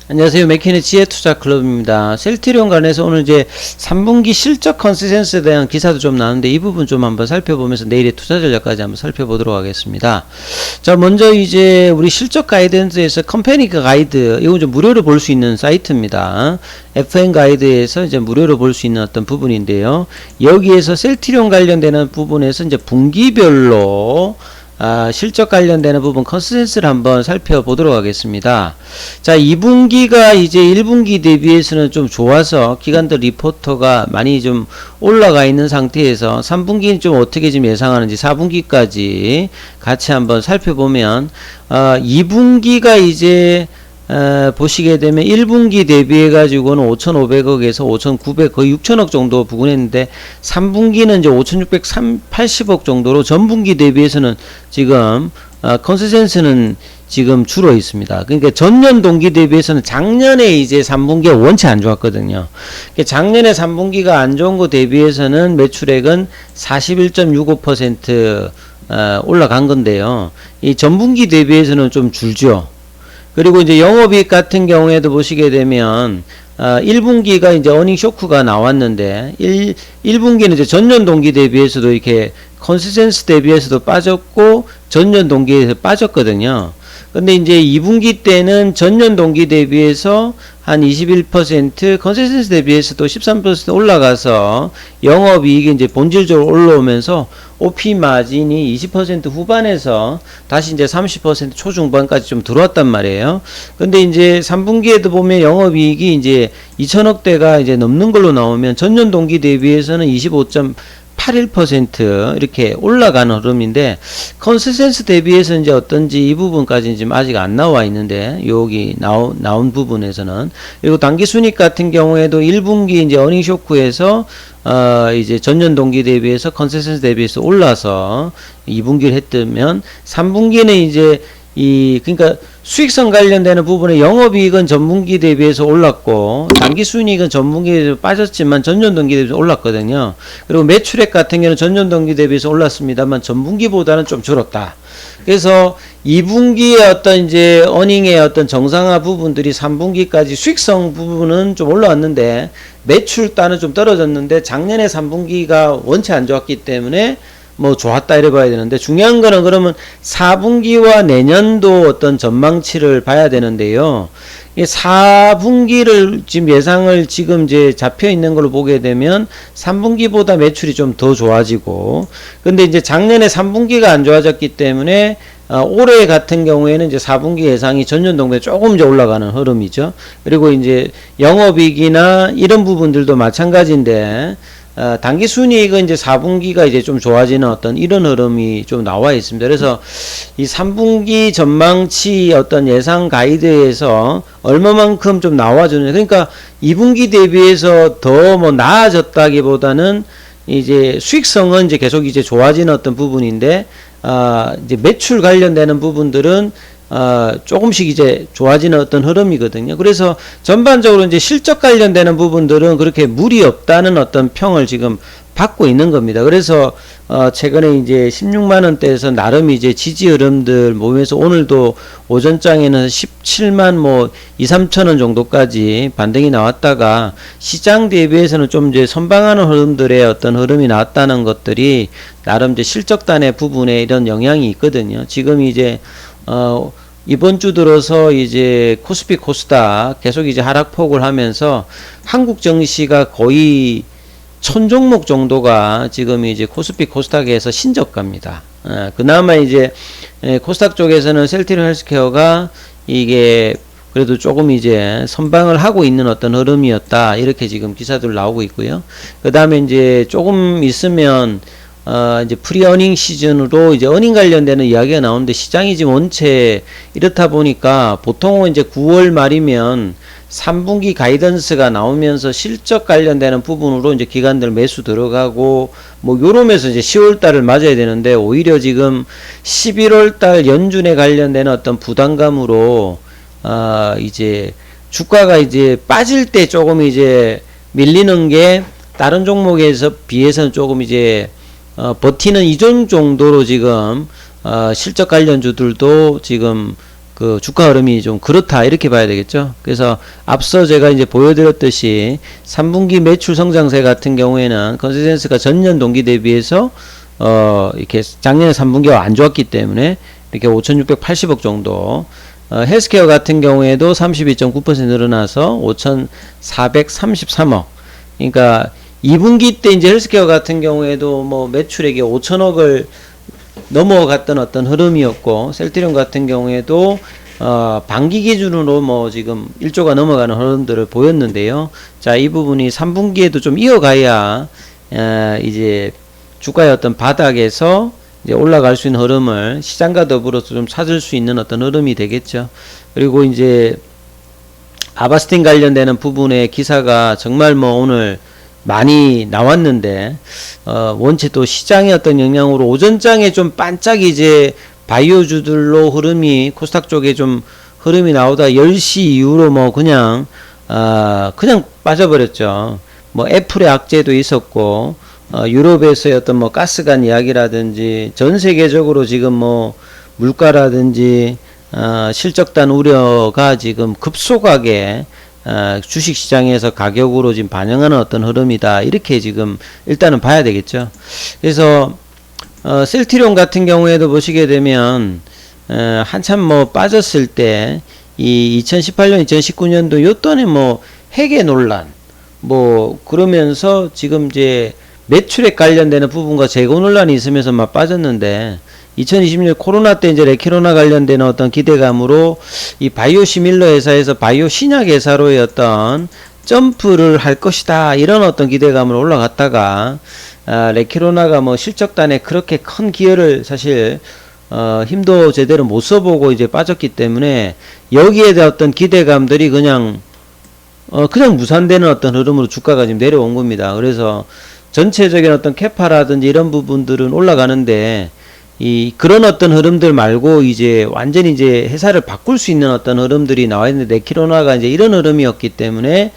안녕하세요. 맥키니 지혜투자클럽입니다. 셀트리온 관련해서 오늘 이제 3분기 실적 컨센서스에 대한 기사도 좀 나왔는데 이 부분 좀 한번 살펴보면서 내일의 투자 전략까지 한번 살펴보도록 하겠습니다. 자, 먼저 이제 우리 실적 가이던스에서 컴퍼니 가이드, 이건 좀 무료로 볼 수 있는 사이트입니다. FN 가이드에서 이제 무료로 볼 수 있는 어떤 부분인데요. 여기에서 셀트리온 관련되는 부분에서 이제 분기별로 실적 관련되는 부분 컨센서스를 한번 살펴보도록 하겠습니다. 자, 2분기가 이제 1분기 대비해서는 좀 좋아서 기관들 리포터가 많이 좀 올라가 있는 상태에서 3분기는 좀 어떻게 지금 예상하는지 4분기까지 같이 한번 살펴보면 2분기가 이제 보시게 되면 1분기 대비해 가지고는 5,500억에서 5,900 거의 6,000억 정도 부근했는데 3분기는 이제 5,680억 정도로 전분기 대비해서는 지금 컨센서스는 지금 줄어 있습니다. 그러니까 전년 동기 대비해서는 작년에 이제 3분기가 원체 안 좋았거든요. 그러니까 작년에 3분기가 안 좋은 거 대비해서는 매출액은 41.65% 올라간 건데요. 이 전분기 대비해서는 좀 줄죠. 그리고 이제 영업이익 같은 경우에도 보시게 되면 1분기가 이제 어닝 쇼크가 나왔는데 1분기는 이제 전년 동기 대비해서도 이렇게 컨센서스 대비해서도 빠졌고 전년 동기에서 빠졌거든요. 근데 이제 2분기 때는 전년 동기 대비해서 한 21%, 컨센서스 대비해서도 13% 올라가서 영업이익이 이제 본질적으로 올라오면서 OP 마진이 20% 후반에서 다시 이제 30% 초중반까지 좀 들어왔단 말이에요. 근데 이제 3분기에도 보면 영업이익이 이제 2천억대가 이제 넘는 걸로 나오면 전년 동기 대비해서는 25.81% 이렇게 올라가는 흐름인데 컨센서스 대비해서 이제 어떤지 이 부분까지는 지금 아직 안 나와 있는데 여기 나온 부분에서는 그리고 당기순이익 같은 경우에도 1분기 이제 어닝 쇼크에서 이제 전년 동기 대비해서 컨센서스 대비해서 올라서 2분기를 했다면 3분기는 이제 그러니까 수익성 관련되는 부분에 영업이익은 전분기 대비해서 올랐고 당기순이익은 전분기에 대비해서 빠졌지만 전년 동기 대비해서 올랐거든요. 그리고 매출액 같은 경우는 전년 동기 대비해서 올랐습니다만 전분기보다는 좀 줄었다. 그래서 2분기의 어떤 이제 어닝의 어떤 정상화 부분들이 3분기까지 수익성 부분은 좀 올라왔는데 매출 따는 좀 떨어졌는데 작년에 3분기가 원체 안 좋았기 때문에 뭐 좋았다 이래 봐야 되는데 중요한 거는 그러면 4분기와 내년도 어떤 전망치를 봐야 되는데요. 4분기를 지금 예상을 지금 이제 잡혀 있는 걸로 보게 되면 3분기보다 매출이 좀 더 좋아지고 근데 이제 작년에 3분기가 안 좋아졌기 때문에 올해 같은 경우에는 이제 4분기 예상이 전년 동기에 조금 이제 올라가는 흐름이죠. 그리고 이제 영업이익이나 이런 부분들도 마찬가지인데 당기순이익은 이제 4분기가 이제 좀 좋아지는 어떤 이런 흐름이 좀 나와 있습니다. 그래서 이 3분기 전망치 어떤 예상 가이드에서 얼마만큼 좀 나와주는, 그러니까 2분기 대비해서 더 뭐 나아졌다기보다는 이제 수익성은 이제 계속 이제 좋아지는 어떤 부분인데, 이제 매출 관련되는 부분들은 조금씩 이제 좋아지는 어떤 흐름이거든요. 그래서 전반적으로 이제 실적 관련되는 부분들은 그렇게 무리 없다는 어떤 평을 지금 받고 있는 겁니다. 그래서 최근에 이제 16만원대에서 나름 이제 지지 흐름들 모면서 오늘도 오전장에는 17만 뭐 2~3천원 정도까지 반등이 나왔다가 시장 대비해서는 좀 이제 선방하는 흐름들의 어떤 흐름이 나왔다는 것들이 나름 이제 실적단의 부분에 이런 영향이 있거든요. 지금 이제 이번 주 들어서 이제 코스피 코스닥 계속 이제 하락폭을 하면서 한국 증시가 거의 1000종목 정도가 지금 이제 코스피 코스닥에서 신저가입니다. 그나마 이제 코스닥 쪽에서는 셀트리온 헬스케어가 이게 그래도 조금 이제 선방을 하고 있는 어떤 흐름이었다. 이렇게 지금 기사들 나오고 있고요. 그 다음에 이제 조금 있으면 이제 프리어닝 시즌으로 이제 어닝 관련되는 이야기가 나오는데 시장이 지금 원체 이렇다 보니까 보통은 이제 9월 말이면 3분기 가이던스가 나오면서 실적 관련되는 부분으로 이제 기관들 매수 들어가고 뭐 요러면서 이제 10월 달을 맞아야 되는데 오히려 지금 11월 달 연준에 관련되는 어떤 부담감으로 이제 주가가 이제 빠질 때 조금 이제 밀리는 게 다른 종목에서 비해서는 조금 이제 버티는 이전 정도로 지금 실적 관련주들도 지금 그 주가 흐름이 좀 그렇다 이렇게 봐야 되겠죠. 그래서 앞서 제가 이제 보여드렸듯이 3분기 매출 성장세 같은 경우에는 컨센서스가 전년 동기 대비해서 이렇게 작년에 3분기가 안 좋았기 때문에 이렇게 5,680억 정도, 헬스케어 같은 경우에도 32.9% 늘어나서 5,433억. 그러니까 2분기 때 이제 헬스케어 같은 경우에도 뭐 매출액이 5천억을 넘어갔던 어떤 흐름이었고, 셀트리온 같은 경우에도 반기 기준으로 뭐 지금 1조가 넘어가는 흐름들을 보였는데요. 자, 이 부분이 3분기에도 좀 이어가야 이제 주가의 어떤 바닥에서 이제 올라갈 수 있는 흐름을 시장과 더불어서 좀 찾을 수 있는 어떤 흐름이 되겠죠. 그리고 이제 아바스틴 관련되는 부분의 기사가 정말 뭐 오늘 많이 나왔는데, 원체 또 시장의 어떤 영향으로 오전장에 좀 반짝 이제 바이오주들로 흐름이, 코스닥 쪽에 좀 흐름이 나오다 10시 이후로 뭐 그냥 빠져버렸죠. 뭐 애플의 악재도 있었고, 유럽에서의 어떤 뭐 가스관 이야기라든지, 전 세계적으로 지금 뭐 물가라든지, 실적단 우려가 지금 급속하게 주식시장에서 가격으로 지금 반영하는 어떤 흐름이다, 이렇게 지금 일단은 봐야 되겠죠. 그래서 셀트리온 같은 경우에도 보시게 되면 한참 뭐 빠졌을 때 이 2018년 2019년도 요때는 뭐 회계 논란 뭐 그러면서 지금 이제 매출액 관련되는 부분과 재고 논란이 있으면서 막 빠졌는데, 2020년 코로나 때 이제 레키로나 관련되는 어떤 기대감으로 이 바이오시밀러 회사에서 바이오 신약 회사로의 어떤 점프를 할 것이다, 이런 어떤 기대감으로 올라갔다가 레키로나가 뭐 실적단에 그렇게 큰 기여를 사실 힘도 제대로 못 써보고 이제 빠졌기 때문에 여기에 대한 어떤 기대감들이 그냥 무산되는 어떤 흐름으로 주가가 지금 내려온 겁니다. 그래서 전체적인 어떤 캐파라든지 이런 부분들은 올라가는데, 그런 어떤 흐름들 말고 이제 완전히 이제 회사를 바꿀 수 있는 어떤 흐름들이 나와 있는데, 레키로나가 이제 이런 흐름이었기 때문에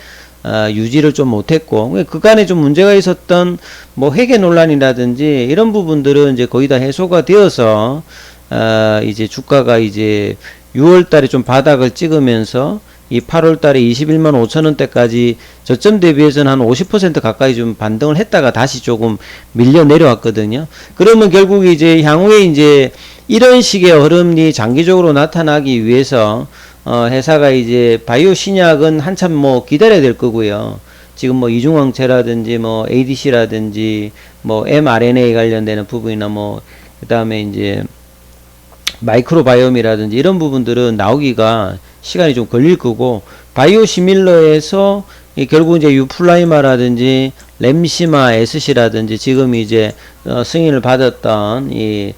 유지를 좀 못했고, 그간에 좀 문제가 있었던 뭐 회계 논란이라든지 이런 부분들은 이제 거의 다 해소가 되어서 이제 주가가 이제 6월달에 좀 바닥을 찍으면서 이 8월달에 21만 5천원대까지 저점 대비해서는 한 50% 가까이 좀 반등을 했다가 다시 조금 밀려 내려왔거든요. 그러면 결국 이제 향후에 이제 이런 식의 흐름이 장기적으로 나타나기 위해서 회사가 이제 바이오 신약은 한참 뭐 기다려야 될 거고요. 지금 뭐 이중항체라든지 뭐 ADC라든지 뭐 mRNA 관련되는 부분이나 뭐 그다음에 이제 마이크로바이옴이라든지 이런 부분들은 나오기가 시간이 좀 걸릴 거고, 바이오시밀러에서 결국 이제 유플라이마라든지 램시마 SC라든지 지금 이제 승인을 받았던 이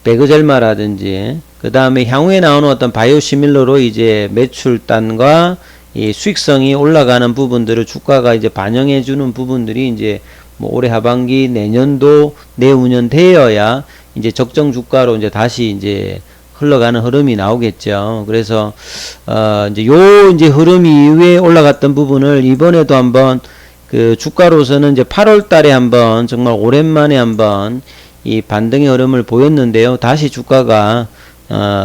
베그젤마라든지, 그 다음에 향후에 나오는 어떤 바이오시밀러로 이제 매출단과 이 수익성이 올라가는 부분들을 주가가 이제 반영해주는 부분들이 이제 뭐 올해 하반기 내년도 내후년 되어야 이제 적정 주가로 이제 다시 이제 흘러가는 흐름이 나오겠죠. 그래서 이제 이제 흐름 이후에 올라갔던 부분을 이번에도 한번 그 주가로서는 이제 8월 달에 한번 정말 오랜만에 한번 이 반등의 흐름을 보였는데요. 다시 주가가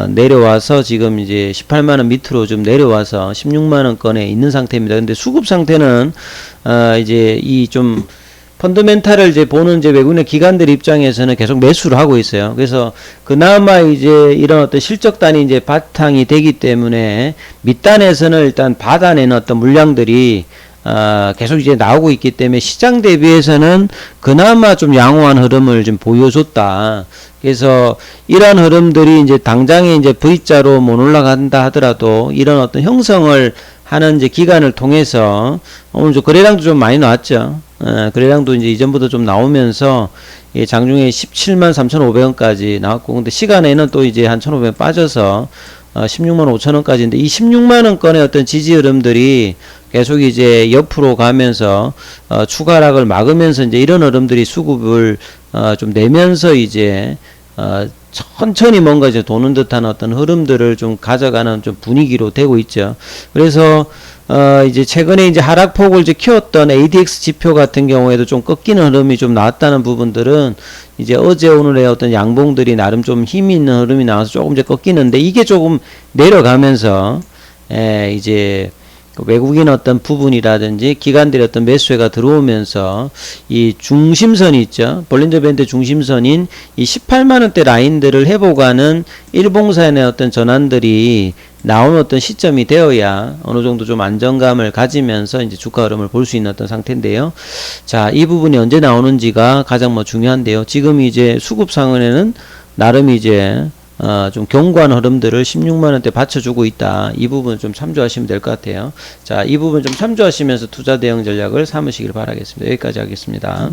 내려와서 지금 이제 18만원 밑으로 좀 내려와서 16만원권에 있는 상태입니다. 근데 수급 상태는 이제 이 좀 펀더멘탈을 이제 보는 이제 외국인의 기관들 입장에서는 계속 매수를 하고 있어요. 그래서 그나마 이제 이런 어떤 실적단이 이제 바탕이 되기 때문에 밑단에서는 일단 받아내는 어떤 물량들이 계속 이제 나오고 있기 때문에 시장 대비해서는 그나마 좀 양호한 흐름을 좀 보여줬다. 그래서 이러한 흐름들이 이제 당장에 이제 V자로 못 올라간다 하더라도 이런 어떤 형성을 하는 이제 기간을 통해서 오늘 좀 거래량도 좀 많이 나왔죠. 거래량도 이제 이전보다 좀 나오면서 장중에 17만 3,500원까지 나왔고, 근데 시간에는 또 이제 한 1,500원 빠져서 16만 5천원까지인데, 이 16만원권의 어떤 지지 흐름들이 계속 이제 옆으로 가면서 추가 하락을 막으면서 이제 이런 흐름들이 수급을 좀 내면서 이제 천천히 뭔가 이제 도는 듯한 어떤 흐름들을 좀 가져가는 좀 분위기로 되고 있죠. 그래서 이제 최근에 이제 하락폭을 이제 키웠던 ADX 지표 같은 경우에도 좀 꺾이는 흐름이 좀 나왔다는 부분들은 이제 어제 오늘의 어떤 양봉들이 나름 좀 힘이 있는 흐름이 나와서 조금 이제 꺾이는데, 이게 조금 내려가면서 이제 외국인 어떤 부분이라든지 기관들의 어떤 매수세가 들어오면서 이 중심선이 있죠. 볼린저 밴드 중심선인 이 18만원대 라인들을 회복하는 일봉산의 어떤 전환들이 나오는 어떤 시점이 되어야 어느 정도 좀 안정감을 가지면서 이제 주가 흐름을 볼 수 있는 어떤 상태인데요. 자, 이 부분이 언제 나오는지가 가장 뭐 중요한데요. 지금 이제 수급 상황에는 나름 이제 좀 견고한 흐름들을 16만원대 받쳐주고 있다. 이 부분 좀 참조하시면 될 것 같아요. 자, 이 부분 좀 참조하시면서 투자 대응 전략을 삼으시길 바라겠습니다. 여기까지 하겠습니다.